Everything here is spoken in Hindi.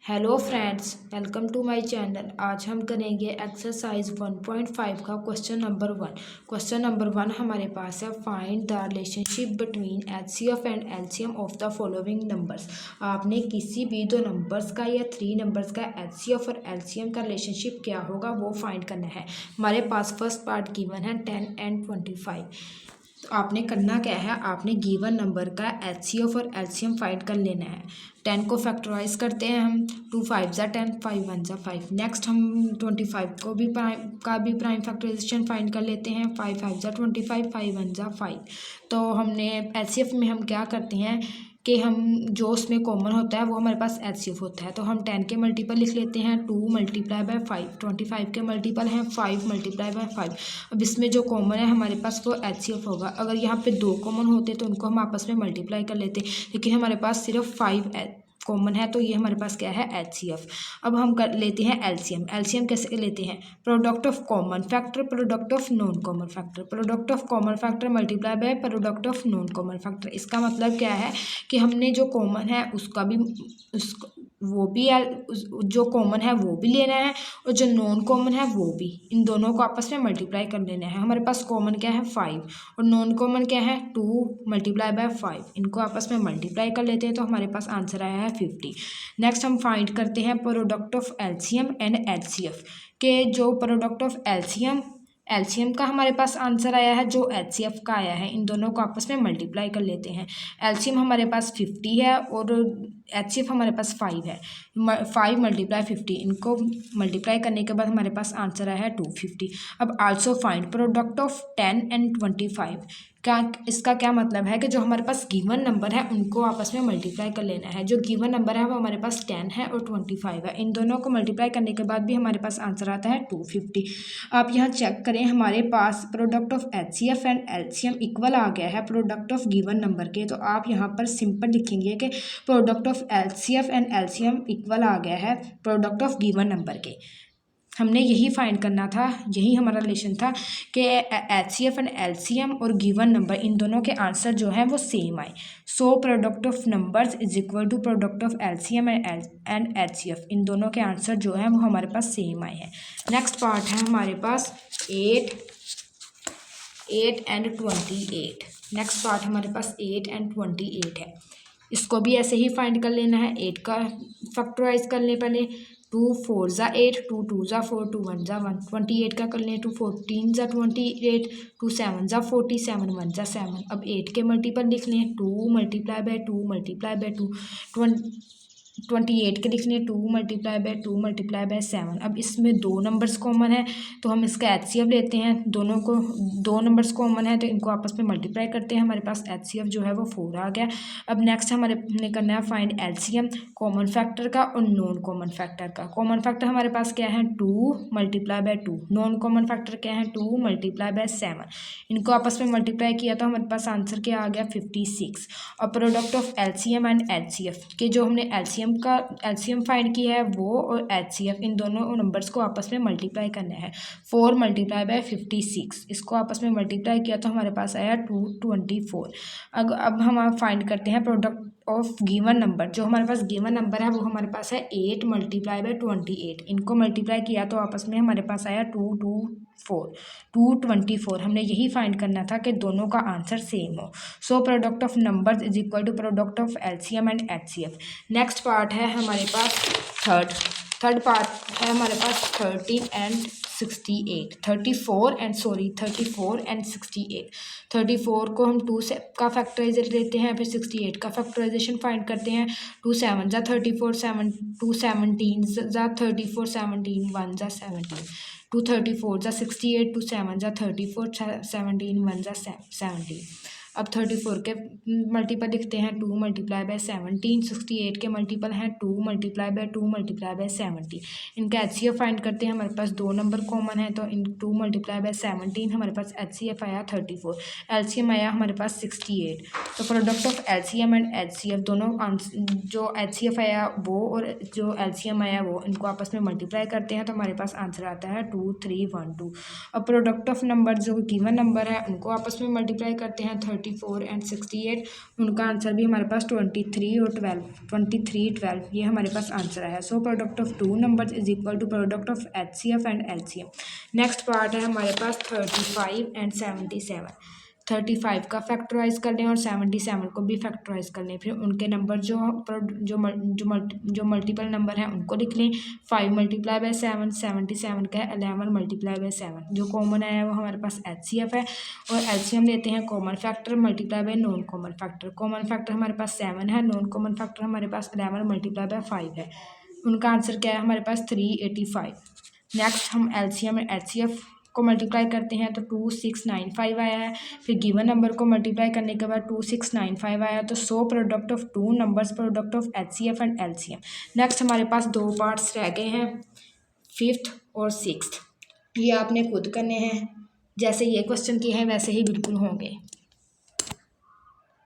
Hello friends, welcome to my channel. आज हम करेंगे एक्सरसाइज 1.5 का क्वेश्चन नंबर 1। क्वेश्चन नंबर 1 हमारे पास है, find the relationship between HCF and LCM of the following numbers. आपने किसी भी दो नंबर्स का या 3 नंबर्स का एचसीएफ और एलसीएम का रिलेशनशिप क्या होगा वो फाइंड करना है। हमारे पास फर्स्ट पार्ट गिवन है 10 एंड 25। तो आपने करना क्या है, आपने गिवन नंबर का एचसीएफ और एलसीएम फाइंड कर लेना है। 10 को फैक्टराइज करते हैं हम, 2 5 ज़ा 10, 5 1 ज़ा 5। नेक्स्ट हम 25 को भी प्राइम फैक्टराइजेशन फाइंड कर लेते हैं, 5 5 ज़ा 25, 5 1 ज़ा 5। तो हमने एचसीएफ में हम क्या करते हैं कि हम जो उसमें कॉमन होता है वो हमारे पास एचसीएफ होता है। तो हम 10 के मल्टीपल लिख लेते हैं, 2 मल्टीप्लाई बाय 5। 25 के मल्टीपल हैं 5 मल्टीप्लाई बाय 5। अब इसमें जो कॉमन है हमारे पास वो एचसीएफ होगा। अगर यहाँ पे 2 कॉमन होते तो उनको हम आपस में मल्टीप्लाई कर लेते, लेकिन हमारे पास सिर्फ 5 कॉमन है, तो ये हमारे पास क्या है, एचसीएफ। अब हम कर लेते हैं एलसीएम। एलसीएम कैसे लेते हैं, product of common factor, product of non common factor. Product of common factor multiply by product of non common factor. इसका मतलब क्या है कि हमने जो कॉमन है उसका भी जो कॉमन है वो भी लेना है और जो नॉन कॉमन है वो भी, इन दोनों को आपस में मल्टीप्लाई कर लेना है। हमारे पास कॉमन क्या है, 5, और नॉन कॉमन क्या है, 2 मल्टीप्लाई बाय 5। इनको आपस में मल्टीप्लाई कर लेते हैं तो हमारे पास आंसर आया है 50। नेक्स्ट हम फाइंड करते हैं product of LCM and HCF के। जो प्रोडक्ट ऑफ एलसीएम का हमारे पास आंसर आया है, जो एचसीएफ का आया है, इन दोनों को आपस में मल्टीप्लाई कर लेते हैं। एलसीएम हमारे पास 50 है और एचसीएफ हमारे पास 5 है। 5 मल्टीप्लाई 50, इनको मल्टीप्लाई करने के बाद हमारे पास आंसर आया है 250। अब also find product of 10 and 25। क्या इसका क्या मतलब है कि जो हमारे पास गिवन नंबर है उनको आपस में मल्टीप्लाई कर लेना है। जो गिवन नंबर है वो हमारे पास 10 है और 25 है। इन दोनों को मल्टीप्लाई करने के बाद भी हमारे पास आंसर आता है 250। आप यहाँ चेक करें, हमारे पास product of HCF and LCM equal आ गया है प्रोडक्ट ऑफ गिवन नंबर के। तो आप यहाँ पर सिंपल लिखेंगे कि product of HCF and LCM equal आ गया है प्रोडक्ट ऑफ गिवन नंबर के। हमने यही फाइंड करना था, यही हमारा रिलेशन था कि एचसीएफ एंड एलसीएम और गिवन नंबर इन दोनों के आंसर जो है वो सेम आए। So product of numbers is equal to product of LCM and HCF. इन दोनों के आंसर जो है वो हमारे पास सेम आए हैं। नेक्स्ट पार्ट है हमारे पास 8 एंड 28। नेक्स्ट पार्ट हमारे पास 8 एंड 28 है। इसको भी ऐसे ही फाइंड कर लेना है। 8 का फैक्टराइज कर ले पहले, 2 4 ज़ा 8, 2 2 ज़ा 4, 2 1 ज़ा 1। 28 का कर लें, 2 14 ज़ा 28, 2 7 ज़ा 40, 7 1 ज़ा 7। अब 8 के मल्टीपल लिख लें, 2 मल्टीप्लाई बाय 2 मल्टीप्लाई बाय 2। 28 के लिख लें, 2 मल्टीप्लाई बाय 2 मल्टीप्लाई बाय 7। अब इसमें 2 नंबर्स कॉमन है तो हम इसका एचसीएफ लेते हैं। दोनों को 2 नंबर्स कॉमन है तो इनको आपस में मल्टीप्लाई करते हैं। हमारे पास एचसीएफ जो है वो 4 आ गया। अब नेक्स्ट हमने करना है फाइंड एलसीएम कॉमन फैक्टर का और नॉन कॉमन फैक्टर का। कॉमन फैक्टर हमारे पास क्या है, 2 multiply by 2। Non common factor क्या है, 2 मल्टीप्लाई बाय 7। इनको आपस में मल्टीप्लाई किया तो हमारे पास आंसर क्या आ गया, 56। और product of LCM and HCF के, जो हमने एलसीएम फाइंड किया है वो और एचसीएफ, इन दोनों नंबर्स को आपस में मल्टीप्लाई करना है। 4 मल्टीप्लाई बाय 56, इसको आपस में मल्टीप्लाई किया तो हमारे पास आया 224। अब हम फाइंड करते हैं प्रोडक्ट ऑफ गिवन नंबर। जो हमारे पास गिवन नंबर है वो हमारे पास है 8 मल्टीप्लाई बाय 28। इनको मल्टीप्लाई किया तो आपस में हमारे पास आया 224। हमने यही फाइंड करना था कि दोनों का आंसर सेम हो। So product of numbers is equal to product of LCM and HCF. Next part है हमारे पास थर्ड पार्ट है हमारे पास 34 एंड 68। 34 एंड 68। 34 को हम 2 का फैक्टराइजेशन लेते हैं, फिर 68 का फैक्टराइजेशन फाइंड करते हैं। 2 7 ज़ा 34, 2 17 ज़ा 34, 17 1 ज़ा 17। 2 34 ज़ा 68, 2 7 ज़ा 34, 17 1 ज़ा 17। अब 34 के मल्टीपल लिखते हैं, 2 मल्टीप्लाई बाय 17। 68 के मल्टीपल हैं 2 मल्टीप्लाई बाय 2 मल्टीप्लाई बाय 70। इनका एचसीएफ फाइंड करते हैं। हमारे पास 2 नंबर कॉमन है तो इन 2 मल्टीप्लाई बाय 17 हमारे पास एचसीएफ आया 34। एलसीएम आया हमारे पास 68। तो product of LCM and HCF दोनों जो एचसीएफ आया वो और जो एलसीएम आया वो, इनको आपस में मल्टीप्लाई करते हैं तो हमारे पास आंसर आता है 2312। अब प्रोडक्ट ऑफ नंबर जो गिवन नंबर है उनको आपस में मल्टीप्लाई करते हैं। 34 एंड 68, उनका आंसर भी हमारे पास 23 और 12 ये हमारे पास आंसर है। So product of two numbers is equal to product of HCF and LCM। Next part है हमारे पास 35 एंड 77। 35 का फैक्टराइज कर लें और 77 को भी फैक्टराइज कर लें, फिर उनके नंबर जो मल्टीपल नंबर हैं उनको लिख लें। 5 मल्टीप्लाई बाय 7, 77 का है 11 मल्टीप्लाई बाय 7। जो कॉमन है वो हमारे पास HCF है, और LCM लेते हैं common factor multiply by non common factor. Common factor हमारे पास 7 है, नॉन कॉमन फैक्टर हमारे पास 11 मल्टीप्लाई बाय 5 है। उनका आंसर क्या है हमारे पास 385। नेक्स्ट हम LCM और HCF को मल्टीप्लाई करते हैं तो 2695 आया है। फिर गिवन नंबर को मल्टीप्लाई करने के बाद 2695 आया, तो सो product of two numbers product of HCF and LCM। Next हमारे पास दो पार्ट्स रह गए हैं, 5th और 6th। ये आपने खुद करने हैं, जैसे ये क्वेश्चन किए हैं वैसे ही बिल्कुल होंगे।